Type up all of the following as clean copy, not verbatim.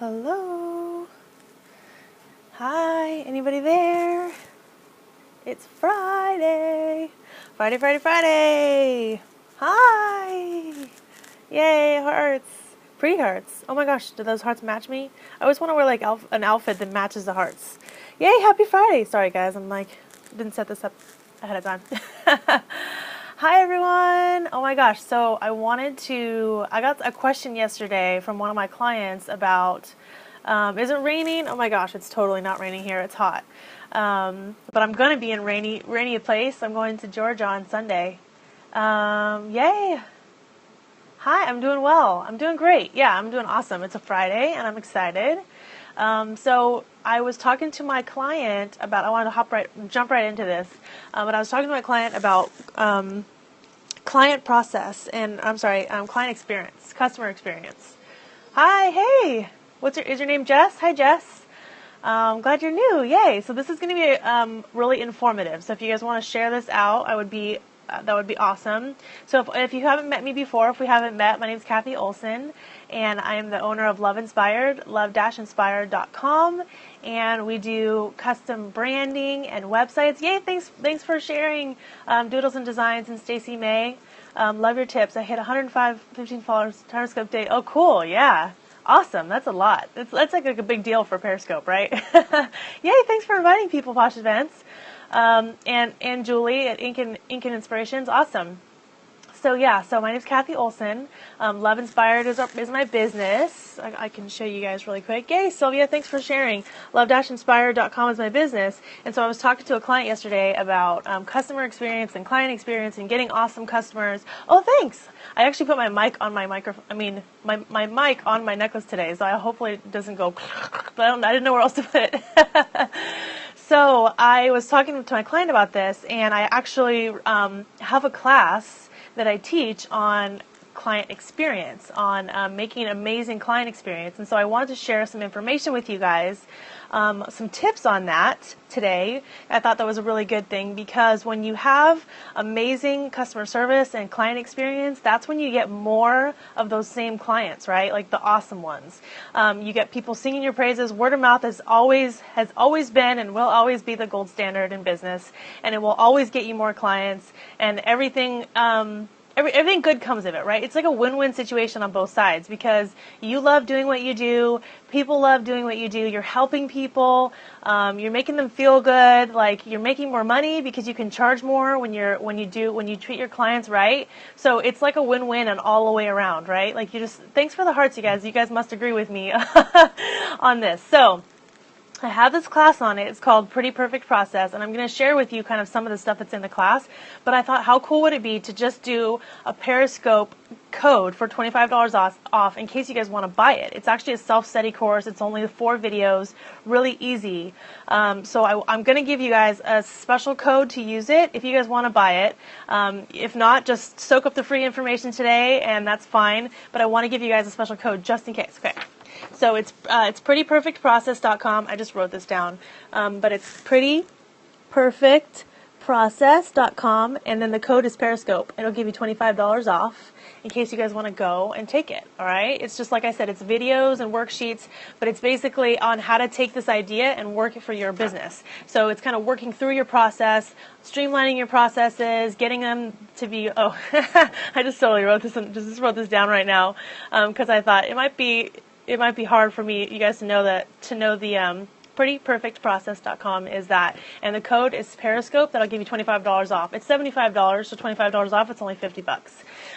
Hello. Hi, anybody there? It's Friday. Friday, Friday, Friday. Hi. Yay, hearts. Pretty hearts. Oh my gosh, do those hearts match me? I always want to wear like an outfit that matches the hearts. Yay, happy Friday. Sorry guys, didn't set this up ahead of time. Hi everyone. Oh my gosh, so I got a question yesterday from one of my clients about, is it raining? Oh my gosh, it's totally not raining here, it's hot. But I'm going to be in rainy place. I'm going to Georgia on Sunday. Yay. Hi, I'm doing well. I'm doing great. Yeah, I'm doing awesome. It's a Friday and I'm excited. So I was talking to my client about, I wanted to jump right into this, but I was talking to my client about client process and, client experience, customer experience. Hi, hey, is your name Jess? Hi, Jess. Glad you're new. Yay. So this is going to be really informative. So if you guys want to share this out, that would be awesome. So if you haven't met me before, if we haven't met, my name is Kathy Olson, and I am the owner of Love Inspired, love-inspired.com, and we do custom branding and websites. Yay, thanks for sharing Doodles and Designs and Stacy May. Love your tips. I hit 15 followers Periscope day. Oh, cool. Yeah. Awesome. That's a lot. That's like a big deal for Periscope, right? Yay, thanks for inviting people, Posh Events. And Julie at Ink and Inspirations. Awesome. So yeah, so my name is Kathy Olson. Love Inspired is my business. I can show you guys really quick. Yay, Sylvia, thanks for sharing. Love-inspired.com is my business. And so I was talking to a client yesterday about customer experience and client experience and getting awesome customers. Oh, thanks. I actually put my mic on my my mic on my necklace today, so hopefully it doesn't go, but I didn't know where else to put it. So I was talking to my client about this, and I actually have a class that I teach on client experience, on making an amazing client experience. And so I wanted to share some information with you guys, some tips on that today. I thought that was a really good thing because when you have amazing customer service and client experience, that's when you get more of those same clients, right? Like the awesome ones. You get people singing your praises. Word of mouth has always been and will always be the gold standard in business, and it will always get you more clients, and everything good comes of it, right? It's like a win-win situation on both sides because you love doing what you do, people love doing what you do, you're helping people, you're making them feel good, like you're making more money because you can charge more when you treat your clients right. So it's like a win-win and all the way around, right? Like thanks for the hearts, you guys. You guys must agree with me on this. So I have this class on it. It's called Pretty Perfect Process, and I'm going to share with you kind of some of the stuff that's in the class. But I thought, how cool would it be to just do a Periscope code for $25 off in case you guys want to buy it. It's actually a self-study course. It's only 4 videos, really easy. So I'm going to give you guys a special code to use it if you guys want to buy it. If not, just soak up the free information today, and that's fine. But I want to give you guys a special code just in case. Okay. So it's prettyperfectprocess.com. I just wrote this down, but it's prettyperfectprocess.com, and then the code is Periscope. It'll give you $25 off in case you guys want to go and take it. All right. It's just like I said, it's videos and worksheets, but it's basically on how to take this idea and work it for your business. So it's kind of working through your process, streamlining your processes, getting them to be. Oh, I just totally wrote this. Just wrote this down right now because I thought it might be hard for you guys to know the prettyperfectprocess.com is that, and the code is Periscope. That'll give you $25 off. It's $75, so $25 off. It's only $50.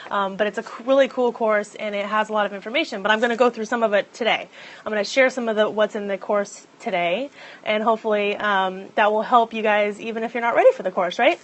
But it's a really cool course, and it has a lot of information. But I'm going to go through some of it today. I'm going to share some of what's in the course today, and hopefully that will help you guys, even if you're not ready for the course, right?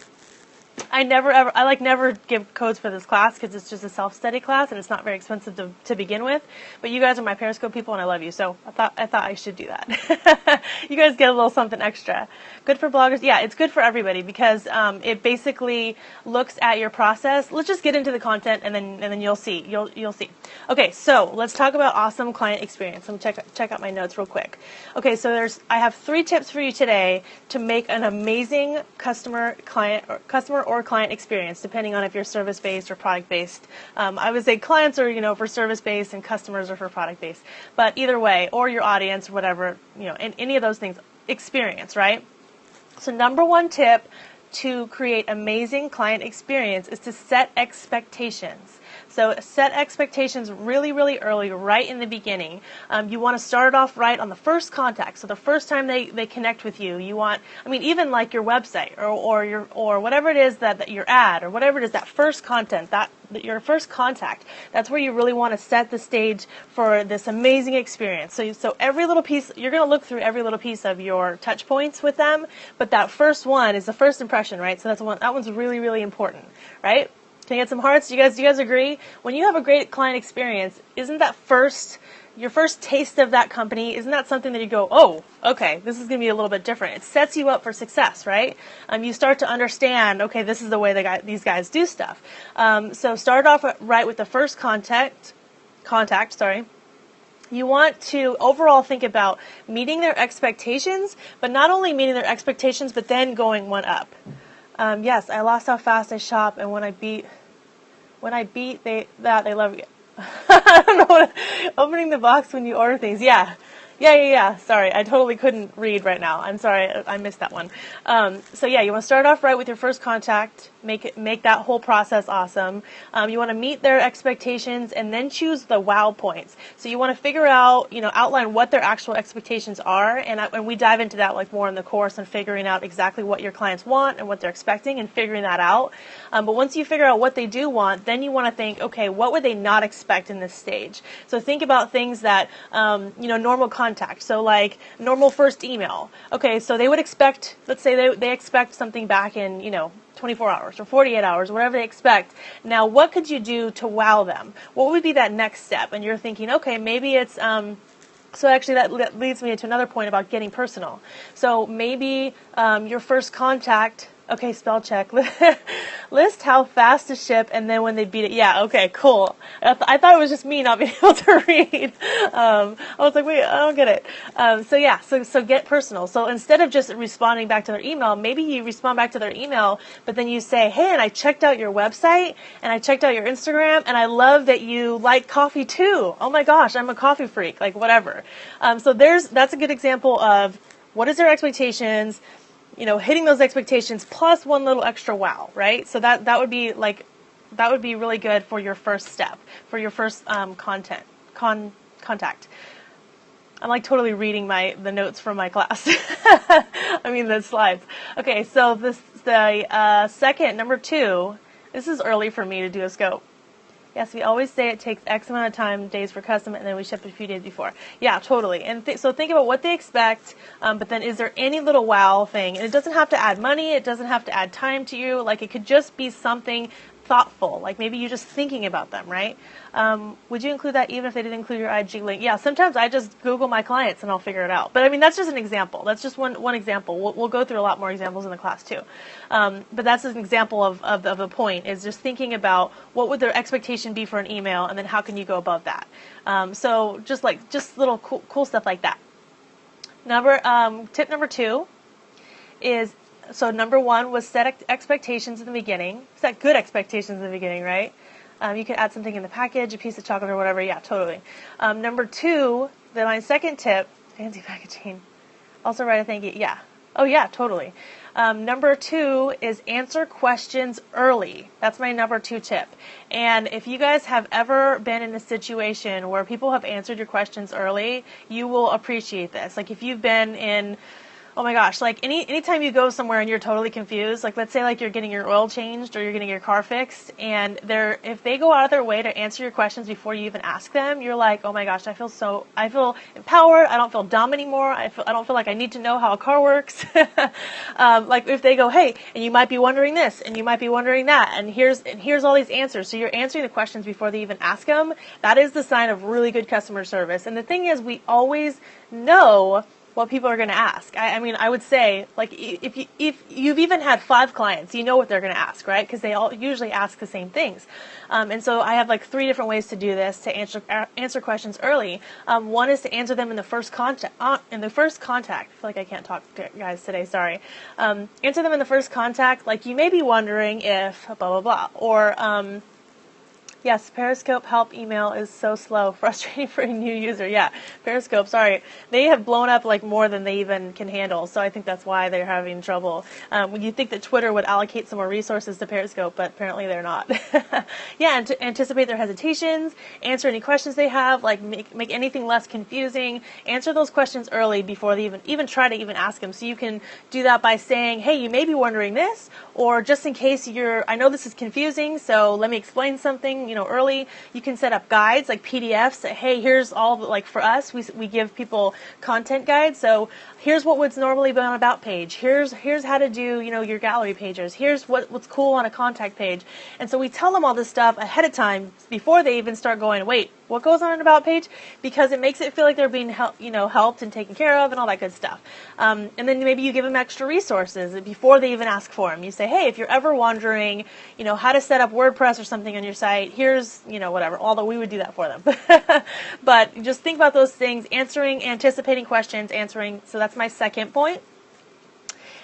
I never give codes for this class because it's just a self-study class and it's not very expensive to begin with. But you guys are my Periscope people and I love you, so I thought I should do that. You guys get a little something extra. Good for bloggers. Yeah, it's good for everybody because it basically looks at your process. Let's just get into the content and then you'll see. You'll see. Okay, so let's talk about awesome client experience. Let me check out my notes real quick. Okay, so I have 3 tips for you today to make an amazing customer or client experience, depending on if you're service-based or product-based. I would say clients are, for service-based and customers are for product-based. But either way, or your audience, or whatever, and any of those things, experience, right? So number one tip to create amazing client experience is to set expectations. So set expectations really, really early, right in the beginning. You want to start it off right on the first contact. So the first time they connect with you, even like your website or whatever it is that your ad or whatever it is, that first content, that your first contact, that's where you really want to set the stage for this amazing experience. So every little piece, you're going to look through every little piece of your touch points with them, but that first one is the first impression, right? So that one's really, really important, right? Can I get some hearts? Do you guys agree? When you have a great client experience, isn't that your first taste of that company, isn't that something that you go, oh, okay, this is going to be a little bit different. It sets you up for success, right? You start to understand, okay, this is the way these guys do stuff. So start off right with the first contact. You want to overall think about meeting their expectations, but not only meeting their expectations, but then going one up. Yes, I lost how fast I shop, and when I beat, they love you. I don't know opening the box when you order things. Yeah. Sorry, I totally couldn't read right now. I'm sorry, I missed that one. So you want to start off right with your first contact. Make that whole process awesome. You want to meet their expectations and then choose the wow points. So you want to figure out, outline what their actual expectations are, and we dive into that like more in the course and figuring out exactly what your clients want and what they're expecting and figuring that out. But once you figure out what they do want, then you want to think, okay, what would they not expect in this stage? So think about things that, normal contact. So like normal first email. Okay, so they would expect, let's say they expect something back in, 24 hours or 48 hours, whatever they expect. Now, what could you do to wow them? What would be that next step? And you're thinking, okay, maybe it's, so actually that leads me to another point about getting personal. So maybe your first contact, okay, spell check, list how fast to ship and then when they beat it. Yeah, okay, cool. I thought it was just me not being able to read. I was like, wait, I don't get it. So get personal. So instead of just responding back to their email, maybe you respond back to their email, but then you say, hey, and I checked out your website and I checked out your Instagram and I love that you like coffee too. Oh my gosh, I'm a coffee freak, like whatever. So that's a good example of what is their expectations, hitting those expectations plus one little extra wow, right? So that would be really good for your first step, for your first contact. I'm like totally reading the notes from my class. The slides. Okay, so the second, number 2, this is early for me to do a scope. Yes, we always say it takes X amount of time, days for custom, and then we ship a few days before. Yeah, totally. And so think about what they expect, but then is there any little wow thing? And it doesn't have to add money. It doesn't have to add time to you. Like it could just be something thoughtful, like maybe you're just thinking about them, right? Would you include that even if they didn't include your IG link? Yeah, sometimes I just Google my clients and I'll figure it out. But that's just an example. That's just one example. We'll go through a lot more examples in the class too. But that's an example of the point, is just thinking about what would their expectation be for an email and then how can you go above that. So just little cool stuff like that. Tip number 2 is, so number 1 was set expectations in the beginning. Set good expectations in the beginning, right? You could add something in the package, a piece of chocolate or whatever. Yeah, totally. Number 2, my second tip, fancy packaging. Also write a thank you. Yeah. Oh yeah, totally. Number 2 is answer questions early. That's my number 2 tip. And if you guys have ever been in a situation where people have answered your questions early, you will appreciate this. Like if you've been in, oh my gosh, like anytime you go somewhere and you're totally confused, like let's say like you're getting your oil changed or you're getting your car fixed, and if they go out of their way to answer your questions before you even ask them, you're like, oh my gosh, I feel empowered. I don't feel dumb anymore. I don't feel like I need to know how a car works. Like if they go, hey, and you might be wondering this and you might be wondering that, and here's all these answers. So you're answering the questions before they even ask them. That is the sign of really good customer service. And the thing is, we always know what people are going to ask. I mean, I would say, like, if you've even had 5 clients, you know what they're going to ask, right? Because they all usually ask the same things. And so I have like 3 different ways to do this, to answer questions early. One is to answer them in the first contact. I feel like I can't talk to guys today. Sorry. Answer them in the first contact. Like, you may be wondering if blah blah blah, or yes, Periscope help email is so slow, frustrating for a new user. Yeah, Periscope, sorry. They have blown up like more than they even can handle, so I think that's why they're having trouble. You'd think that Twitter would allocate some more resources to Periscope, but apparently they're not. Yeah, and to anticipate their hesitations, answer any questions they have, like make anything less confusing, answer those questions early before they even try to even ask them. So you can do that by saying, hey, you may be wondering this, or just in case I know this is confusing, so let me explain something, early. You can set up guides like PDFs. Hey, here's all, like for us, we give people content guides. So here's what would normally be on About page. Here's how to do, your gallery pages. Here's what's cool on a contact page. And so we tell them all this stuff ahead of time before they even start going, wait, what goes on an About page? Because it makes it feel like they're being helped and taken care of and all that good stuff. And then maybe you give them extra resources before they even ask for them. You say, hey, if you're ever wondering, how to set up WordPress or something on your site, here's, whatever, although we would do that for them. But just think about those things, anticipating questions, answering. So that's my second point.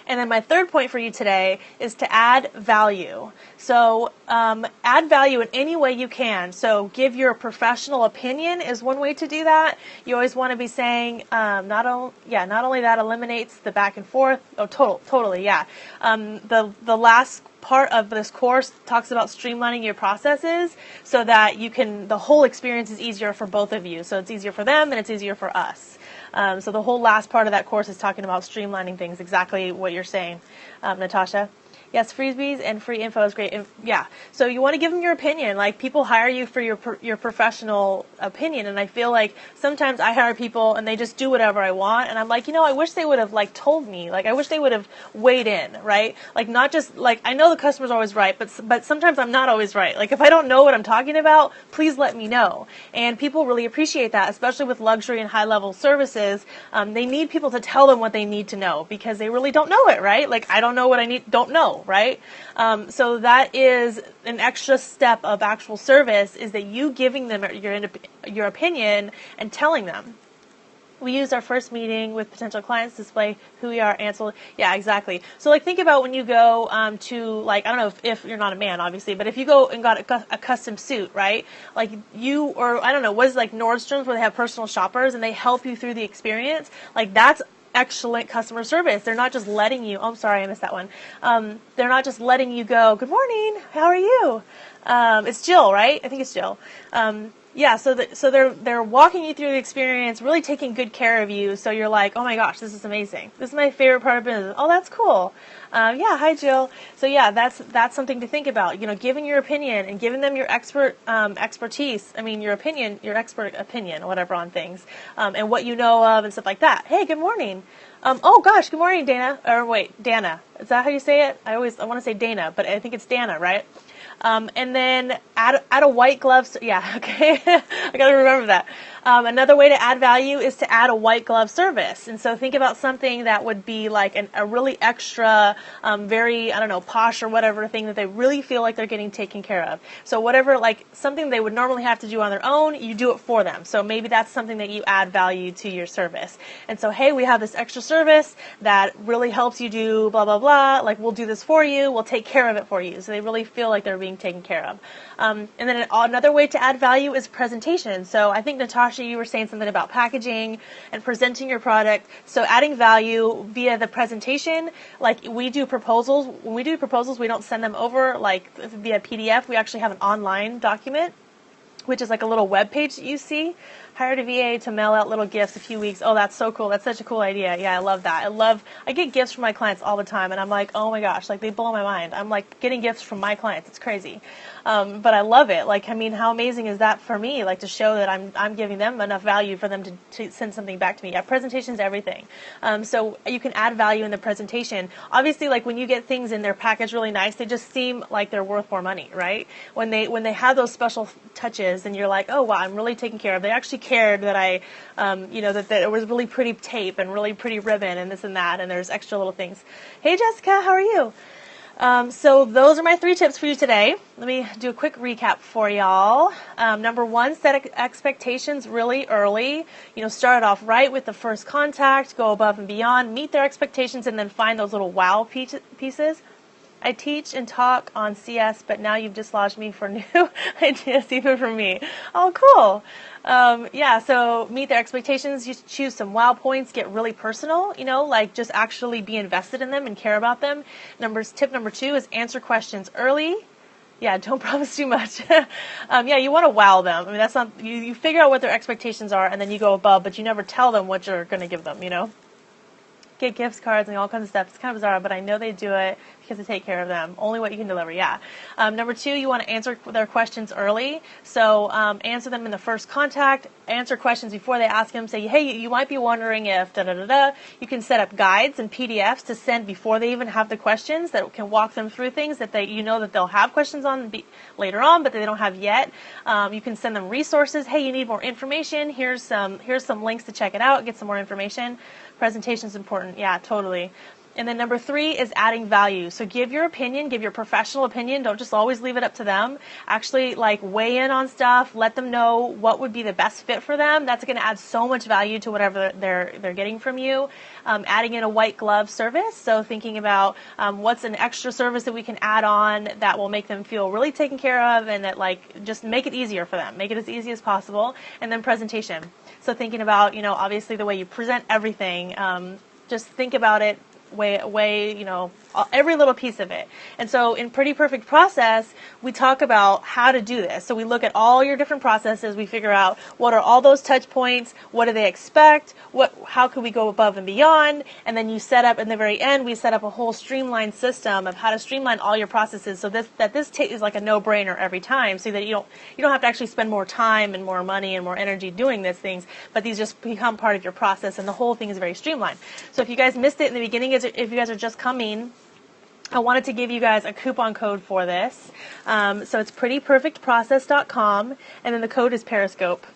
And then my third point for you today is to add value. So add value in any way you can. So give your professional opinion is one way to do that. You always want to be saying, not only that eliminates the back and forth. Oh, totally, yeah. The last part of this course talks about streamlining your processes so that the whole experience is easier for both of you. So it's easier for them and it's easier for us. So the whole last part of that course is talking about streamlining things, exactly what you're saying, Natasha. Yes, freebies and free info is great. Yeah, so you want to give them your opinion. Like, people hire you for your professional opinion, and I feel like sometimes I hire people and they just do whatever I want, and I'm like, I wish they would have told me. Like, I wish they would have weighed in, right? Like, not just I know the customer's always right, but sometimes I'm not always right. Like, if I don't know what I'm talking about, please let me know. And people really appreciate that, especially with luxury and high level services. They need people to tell them what they need to know because they really don't know it, right? Like, I don't know what I don't know. Right? So that is an extra step of actual service, is that you giving them your opinion and telling them. We use our first meeting with potential clients to display who we are, answer. Yeah, exactly. So think about when you go to I don't know if you're not a man, obviously, but if you go and got a custom suit, right? Like I don't know, was Nordstrom's where they have personal shoppers and they help you through the experience? Like, that's excellent customer service. They're not just letting you, I'm sorry, I missed that one. They're not just letting you go, good morning, how are you? It's Jill, right? I think it's Jill. Yeah, so they're walking you through the experience, really taking good care of you. So you're like, oh my gosh, this is amazing. This is my favorite part of business. Oh, that's cool. Yeah, hi Jill. So yeah, that's something to think about. Giving your opinion and giving them your expertise. I mean, your expert opinion, whatever, on things, and what you know of and stuff like that. Hey, good morning. Oh gosh, good morning, Dana. Or wait, Dana. Is that how you say it? I want to say Dana, but I think it's Dana, right? And then add a white glove. Yeah, okay. I got to remember that. Another way to add value is to add a white glove service. And so think about something that would be like a really extra, very, I don't know, posh or whatever thing that they really feel like they're getting taken care of. So whatever, something they would normally have to do on their own, you do it for them. So maybe that's something that you add value to your service. And so, hey, we have this extra service that really helps you do blah, blah, blah. We'll do this for you. We'll take care of it for you. So they really feel like they're being taken care of. And then another way to add value is presentation. So I think, Natasha, you were saying something about packaging and presenting your product. So adding value via the presentation, we do proposals. When we do proposals, we don't send them over via PDF. We actually have an online document, which is like a little web page that you see. Hired a VA to mail out little gifts a few weeks. Oh, that's so cool. That's such a cool idea. Yeah, I love that. I get gifts from my clients all the time, and I'm like, oh my gosh, they blow my mind. I'm getting gifts from my clients. It's crazy. But I love it. How amazing is that for me? To show that I'm giving them enough value for them to send something back to me. Yeah, presentation's everything. So you can add value in the presentation. Obviously, when you get things in their package really nice, they just seem like they're worth more money, right? When they have those special touches, and you're like, oh wow, I'm really taken care of. They actually cared that I, that it was really pretty tape and really pretty ribbon and this and that, and there's extra little things. Hey, Jessica, how are you? So those are my 3 tips for you today. Let me do a quick recap for y'all. Number 1, set expectations really early. Start off right with the first contact, go above and beyond, meet their expectations, and then find those little wow pieces. I teach and talk on CS, but now you've dislodged me for new ideas, even for me. Oh, cool. So meet their expectations. You choose some wow points. Get really personal, like just actually be invested in them and care about them. Tip number 2 is answer questions early. Yeah, don't promise too much. You want to wow them. I mean, that's not, you figure out what their expectations are, and then you go above, but you never tell them what you're going to give them, Get gifts cards and all kinds of stuff. It's kind of bizarre, but I know they do it because they take care of them. Only what you can deliver, yeah. Number 2, you want to answer their questions early. So answer them in the first contact. Answer questions before they ask them. Say, hey, you might be wondering if da-da-da-da. You can set up guides and PDFs to send before they even have the questions that can walk them through things that that they'll have questions on later on, but they don't have yet. You can send them resources. Hey, you need more information. Here's some links to check it out. Get some more information. Presentation is important. Yeah, totally. And then number 3 is adding value. So give your opinion, give your professional opinion. Don't just always leave it up to them. Actually, weigh in on stuff. Let them know what would be the best fit for them. That's going to add so much value to whatever they're getting from you. Adding in a white glove service. So thinking about what's an extra service that we can add on that will make them feel really taken care of, and that just make it easier for them. Make it as easy as possible. And then presentation. So thinking about, obviously the way you present everything. Just think about it. Every little piece of it. And so in Pretty Perfect Process, we talk about how to do this. So we look at all your different processes. We figure out what are all those touch points, what do they expect, how could we go above and beyond, and then you set up, in the very end, we set up a whole streamlined system of how to streamline all your processes so this is like a no-brainer every time, so that you don't have to actually spend more time and more money and more energy doing these things, but these just become part of your process, and the whole thing is very streamlined. So if you guys missed it in the beginning, if you guys are just coming, I wanted to give you guys a coupon code for this. So it's prettyperfectprocess.com, and then the code is Periscope.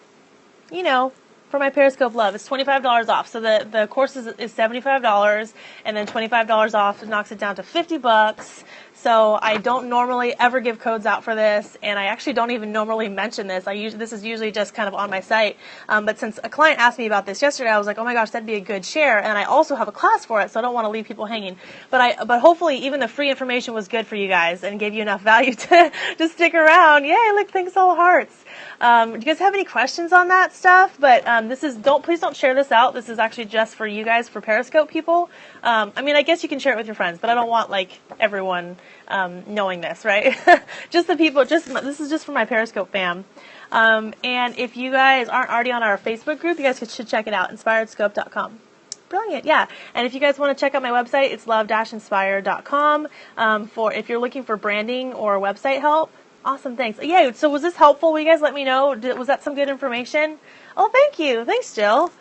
For my Periscope love, it's $25 off. So the course is $75, and then $25 off knocks it down to $50. So I don't normally ever give codes out for this, and I actually don't even normally mention this. This is usually just kind of on my site. But since a client asked me about this yesterday, I was like, oh my gosh, that'd be a good share. And I also have a class for it, so I don't want to leave people hanging. But hopefully even the free information was good for you guys and gave you enough value to stick around. Yay! Look, thanks all hearts. Do you guys have any questions on that stuff? But please don't share this out. This is actually just for you guys, for Periscope people. I guess you can share it with your friends, but I don't want everyone knowing this, right? Just the people. This is just for my Periscope fam. And if you guys aren't already on our Facebook group, you guys should check it out. InspiredScope.com. Brilliant, yeah. And if you guys want to check out my website, it's love-inspired.com. For if you're looking for branding or website help. Awesome, thanks. Yeah, so was this helpful? Will you guys let me know? Was that some good information? Oh, thank you. Thanks, Jill.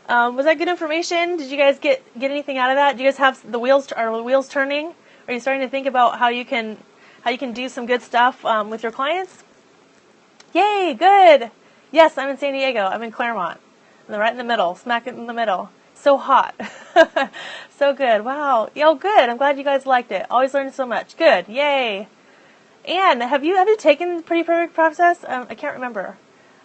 Was that good information? Did you guys get anything out of that? Do you guys have the wheels turning? Are you starting to think about how you can do some good stuff with your clients? Yay, good. Yes, I'm in San Diego. I'm in Claremont. Right in the middle, smack it in the middle. So hot. So good. Wow. Yo, good. I'm glad you guys liked it. Always learning so much. Good. Yay. And have you taken Pretty Perfect Process? I can't remember.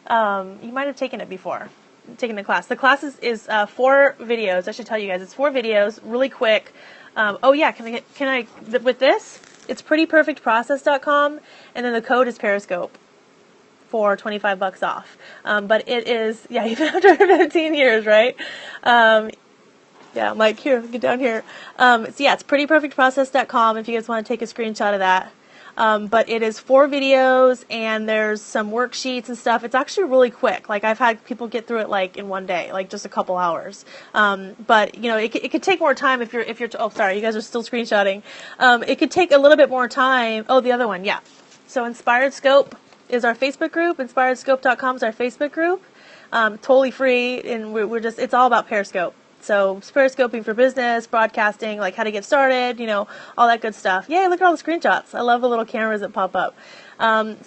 You might have taken it before. Taking the class. The class is 4 videos. I should tell you guys. It's 4 videos, really quick. Oh yeah, can I with this? It's prettyperfectprocess.com, and then the code is Periscope for $25 off. But it is, yeah, even after 15 years, right? Yeah, I'm like, here, get down here. It's prettyperfectprocess.com if you guys want to take a screenshot of that. But it is 4 videos, and there's some worksheets and stuff. It's actually really quick. I've had people get through it in one day, just a couple hours. But it could take more time if you're. Oh, sorry, you guys are still screenshotting. It could take a little bit more time. Oh, the other one, yeah. So Inspired Scope is our Facebook group. InspiredScope.com is our Facebook group. Totally free, and it's all about Periscope. So periscoping for business, broadcasting, like how to get started, you know, all that good stuff. Yay, look at all the screenshots. I love the little cameras that pop up.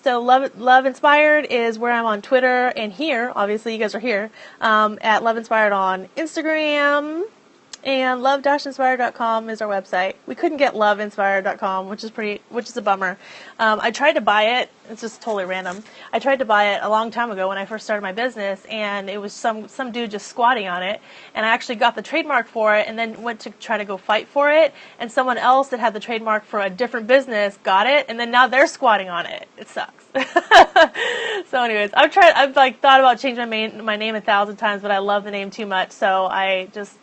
So Love Inspired is where I'm on Twitter and here. Obviously, you guys are here at Love Inspired on Instagram. And love-inspired.com is our website. We couldn't get loveinspired.com, which is a bummer. I tried to buy it. It's just totally random. I tried to buy it a long time ago when I first started my business, and it was some dude just squatting on it. And I actually got the trademark for it, and then went to try to go fight for it. And someone else that had the trademark for a different business got it, and then now they're squatting on it. It sucks. So, anyways, I've like thought about changing my name 1,000 times, but I love the name too much, so I just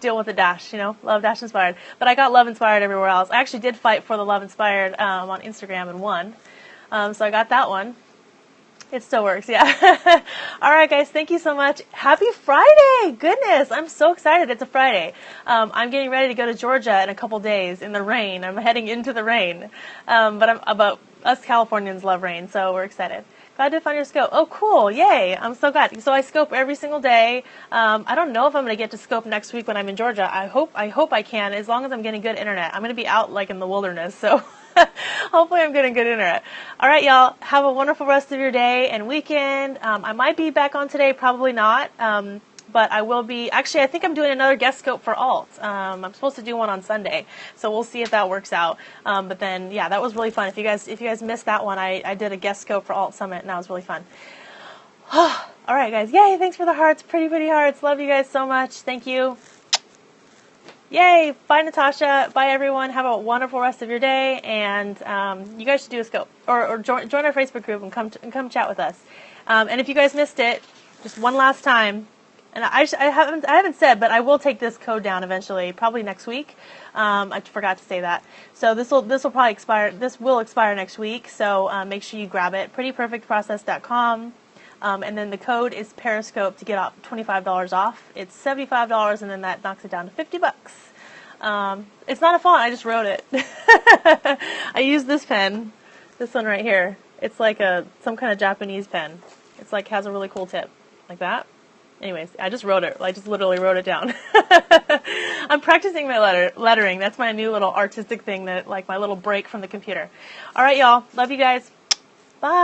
deal with the dash, you know, love-inspired. But I got Love Inspired everywhere else. I actually did fight for the Love Inspired on Instagram and won. So I got that one. It still works, yeah. All right, guys, thank you so much. Happy Friday! Goodness, I'm so excited. It's a Friday. I'm getting ready to go to Georgia in a couple days in the rain. I'm heading into the rain. But us Californians love rain, so we're excited. Glad to find your scope. Oh, cool. Yay. I'm so glad. So I scope every single day. I don't know if I'm going to get to scope next week when I'm in Georgia. I hope I can, as long as I'm getting good internet. I'm going to be out like in the wilderness, so hopefully I'm getting good internet. All right, y'all. Have a wonderful rest of your day and weekend. I might be back on today, probably not. But I will be, actually, I think I'm doing another guest scope for alt. I'm supposed to do one on Sunday, so we'll see if that works out. But then, yeah, that was really fun. If you guys missed that one, I did a guest scope for Alt Summit, and that was really fun. All right, guys. Yay, thanks for the hearts. Pretty hearts. Love you guys so much. Thank you. Yay. Bye, Natasha. Bye, everyone. Have a wonderful rest of your day, and you guys should do a scope, or join our Facebook group and come chat with us. And if you guys missed it, just one last time, and I haven't said, but I will take this code down eventually, probably next week. I forgot to say that. So this will probably expire. This will expire next week. So make sure you grab it. PrettyPerfectProcess.com. And then the code is Periscope to get off $25 off. It's $75, and then that knocks it down to $50. It's not a font. I just wrote it. I used this pen, this one right here. It's like some kind of Japanese pen. It's like has a really cool tip, like that. Anyways, I just wrote it. I just literally wrote it down. I'm practicing my lettering. That's my new little artistic thing, that like my little break from the computer. All right, y'all. Love you guys. Bye.